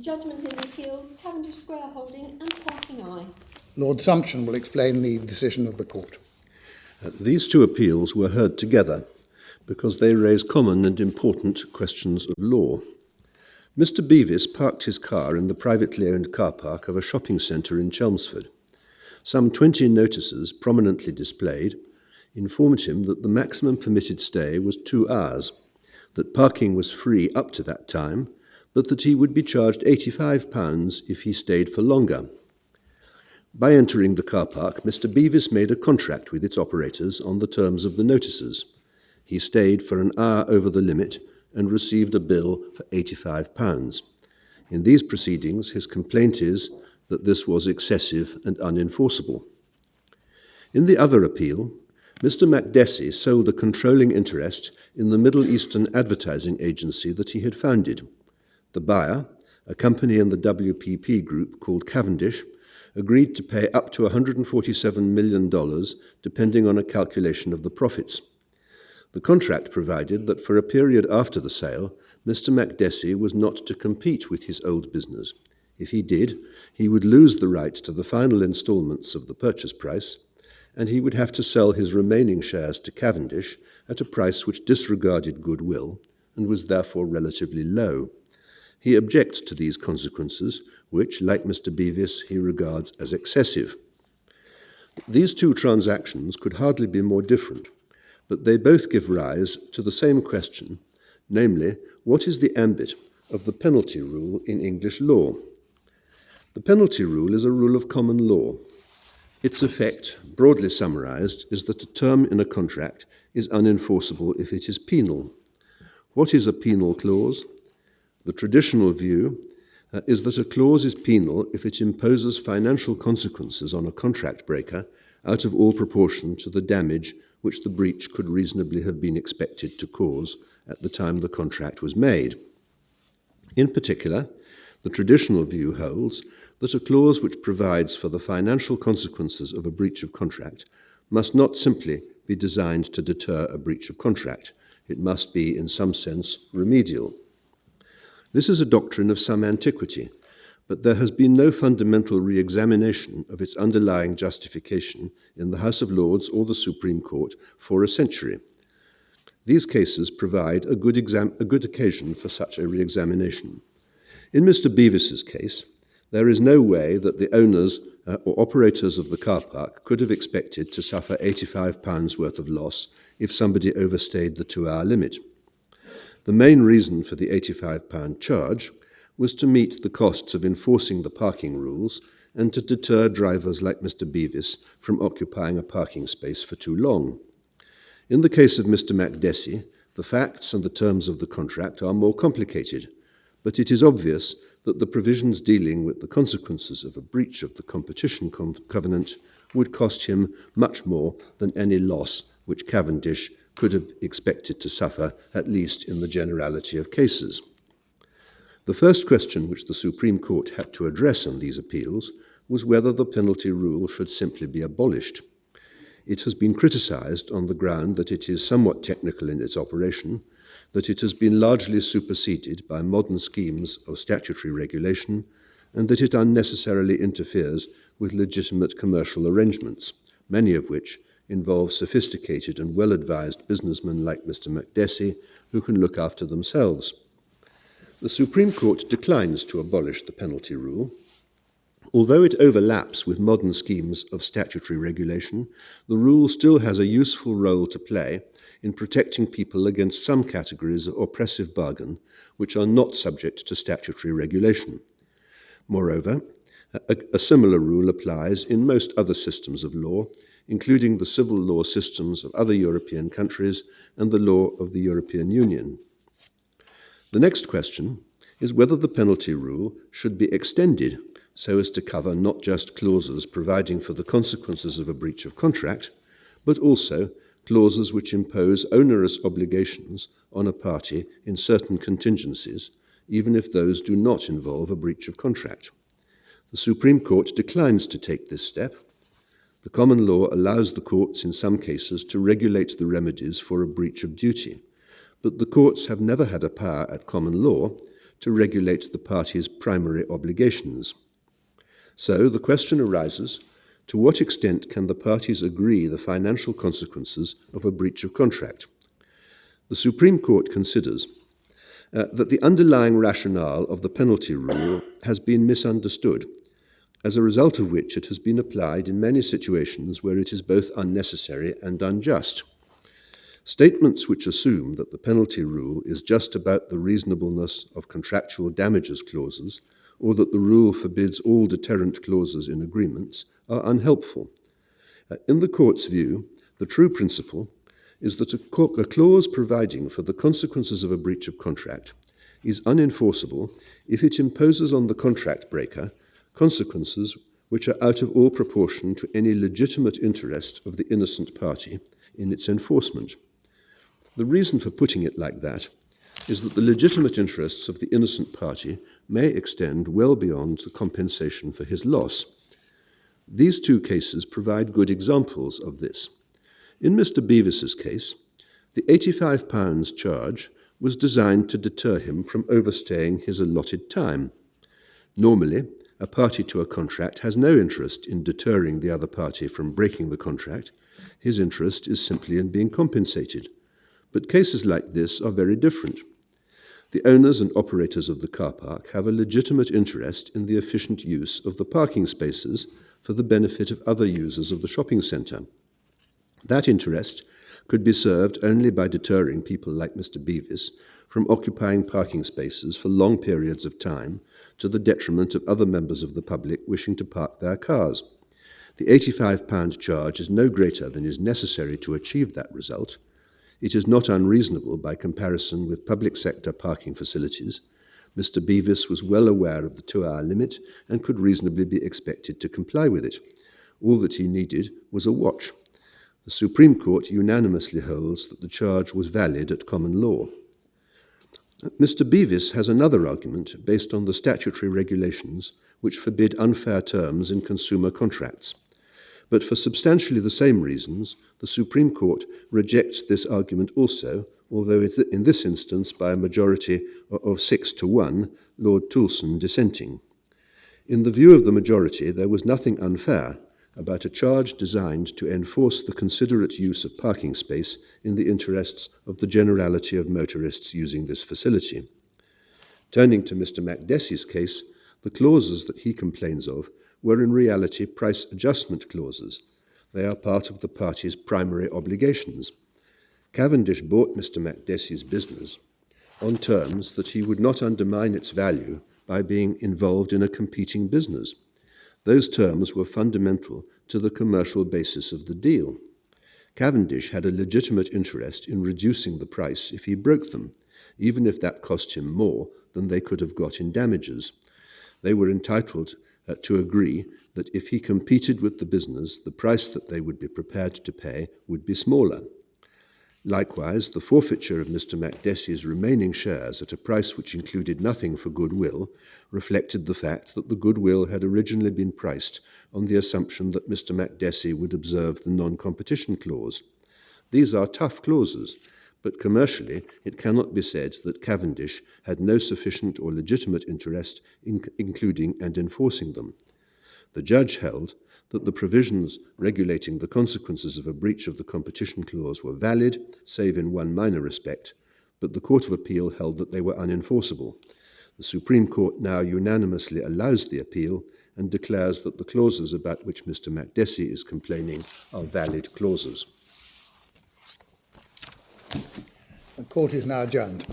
Judgment in the appeals, Cavendish Square Holding and ParkingEye. Lord Sumption will explain the decision of the court. These two appeals were heard together because they raise common and important questions of law. Mr Beavis parked his car in the privately owned car park of a shopping centre in Chelmsford. Some 20 notices, prominently displayed, informed him that the maximum permitted stay was 2 hours, that parking was free up to that time, but that he would be charged £85 if he stayed for longer. By entering the car park, Mr Beavis made a contract with its operators on the terms of the notices. He stayed for an hour over the limit and received a bill for £85. In these proceedings, his complaint is that this was excessive and unenforceable. In the other appeal, Mr Makdessi sold a controlling interest in the Middle Eastern advertising agency that he had founded. The buyer, a company in the WPP group called Cavendish, agreed to pay up to $147 million, depending on a calculation of the profits. The contract provided that for a period after the sale, Mr Makdessi was not to compete with his old business. If he did, he would lose the right to the final instalments of the purchase price, and he would have to sell his remaining shares to Cavendish at a price which disregarded goodwill and was therefore relatively low. He objects to these consequences, which, like Mr Beavis, he regards as excessive. These two transactions could hardly be more different, but they both give rise to the same question, namely, what is the ambit of the penalty rule in English law? The penalty rule is a rule of common law. Its effect, broadly summarised, is that a term in a contract is unenforceable if it is penal. What is a penal clause? The traditional view is that a clause is penal if it imposes financial consequences on a contract breaker out of all proportion to the damage which the breach could reasonably have been expected to cause at the time the contract was made. In particular, the traditional view holds that a clause which provides for the financial consequences of a breach of contract must not simply be designed to deter a breach of contract. It must be, in some sense, remedial. This is a doctrine of some antiquity, but there has been no fundamental re-examination of its underlying justification in the House of Lords or the Supreme Court for a century. These cases provide a good occasion for such a re-examination. In Mr Beavis's case, there is no way that the owners or operators of the car park could have expected to suffer £85 worth of loss if somebody overstayed the 2-hour limit. The main reason for the £85 charge was to meet the costs of enforcing the parking rules and to deter drivers like Mr Beavis from occupying a parking space for too long. In the case of Mr Makdessi, the facts and the terms of the contract are more complicated, but it is obvious that the provisions dealing with the consequences of a breach of the competition covenant would cost him much more than any loss which Cavendish could have expected to suffer, at least in the generality of cases. The first question which the Supreme Court had to address on these appeals was whether the penalty rule should simply be abolished. It has been criticised on the ground that it is somewhat technical in its operation, that it has been largely superseded by modern schemes of statutory regulation, and that it unnecessarily interferes with legitimate commercial arrangements, many of which involve sophisticated and well-advised businessmen like Mr Makdessi, who can look after themselves. The Supreme Court declines to abolish the penalty rule. Although it overlaps with modern schemes of statutory regulation, the rule still has a useful role to play in protecting people against some categories of oppressive bargain which are not subject to statutory regulation. Moreover, a similar rule applies in most other systems of law, including the civil law systems of other European countries and the law of the European Union. The next question is whether the penalty rule should be extended so as to cover not just clauses providing for the consequences of a breach of contract, but also clauses which impose onerous obligations on a party in certain contingencies, even if those do not involve a breach of contract. The Supreme Court declines to take this step. The common law allows the courts in some cases to regulate the remedies for a breach of duty, but the courts have never had a power at common law to regulate the party's primary obligations. So the question arises, to what extent can the parties agree the financial consequences of a breach of contract? The Supreme Court considers that the underlying rationale of the penalty rule has been misunderstood, as a result of which it has been applied in many situations where it is both unnecessary and unjust. Statements which assume that the penalty rule is just about the reasonableness of contractual damages clauses, or that the rule forbids all deterrent clauses in agreements, are unhelpful. In the Court's view, the true principle is that a clause providing for the consequences of a breach of contract is unenforceable if it imposes on the contract breaker consequences which are out of all proportion to any legitimate interest of the innocent party in its enforcement. The reason for putting it like that is that the legitimate interests of the innocent party may extend well beyond the compensation for his loss. These two cases provide good examples of this. In Mr Beavis's case, the £85 charge was designed to deter him from overstaying his allotted time. Normally, a party to a contract has no interest in deterring the other party from breaking the contract. His interest is simply in being compensated. But cases like this are very different. The owners and operators of the car park have a legitimate interest in the efficient use of the parking spaces for the benefit of other users of the shopping centre. That interest could be served only by deterring people like Mr Beavis from occupying parking spaces for long periods of time to the detriment of other members of the public wishing to park their cars. The £85 charge is no greater than is necessary to achieve that result. It is not unreasonable by comparison with public sector parking facilities. Mr Beavis was well aware of the 2-hour limit and could reasonably be expected to comply with it. All that he needed was a watch. The Supreme Court unanimously holds that the charge was valid at common law. Mr Beavis has another argument based on the statutory regulations which forbid unfair terms in consumer contracts. But for substantially the same reasons, the Supreme Court rejects this argument also, although in this instance by a majority of 6-1, Lord Toulson dissenting. In the view of the majority, there was nothing unfair about a charge designed to enforce the considerate use of parking space in the interests of the generality of motorists using this facility. Turning to Mr Makdessi's case, the clauses that he complains of were in reality price adjustment clauses. They are part of the party's primary obligations. Cavendish bought Mr Makdessi's business on terms that he would not undermine its value by being involved in a competing business. Those terms were fundamental to the commercial basis of the deal. Cavendish had a legitimate interest in reducing the price if he broke them, even if that cost him more than they could have got in damages. They were entitled to agree that if he competed with the business, the price that they would be prepared to pay would be smaller. Likewise, the forfeiture of Mr Makdessi's remaining shares at a price which included nothing for goodwill reflected the fact that the goodwill had originally been priced on the assumption that Mr Makdessi would observe the non-competition clause. These are tough clauses, but commercially it cannot be said that Cavendish had no sufficient or legitimate interest in including and enforcing them. The judge held that the provisions regulating the consequences of a breach of the competition clause were valid, save in one minor respect, but the Court of Appeal held that they were unenforceable. The Supreme Court now unanimously allows the appeal and declares that the clauses about which Mr Makdessi is complaining are valid clauses. The court is now adjourned.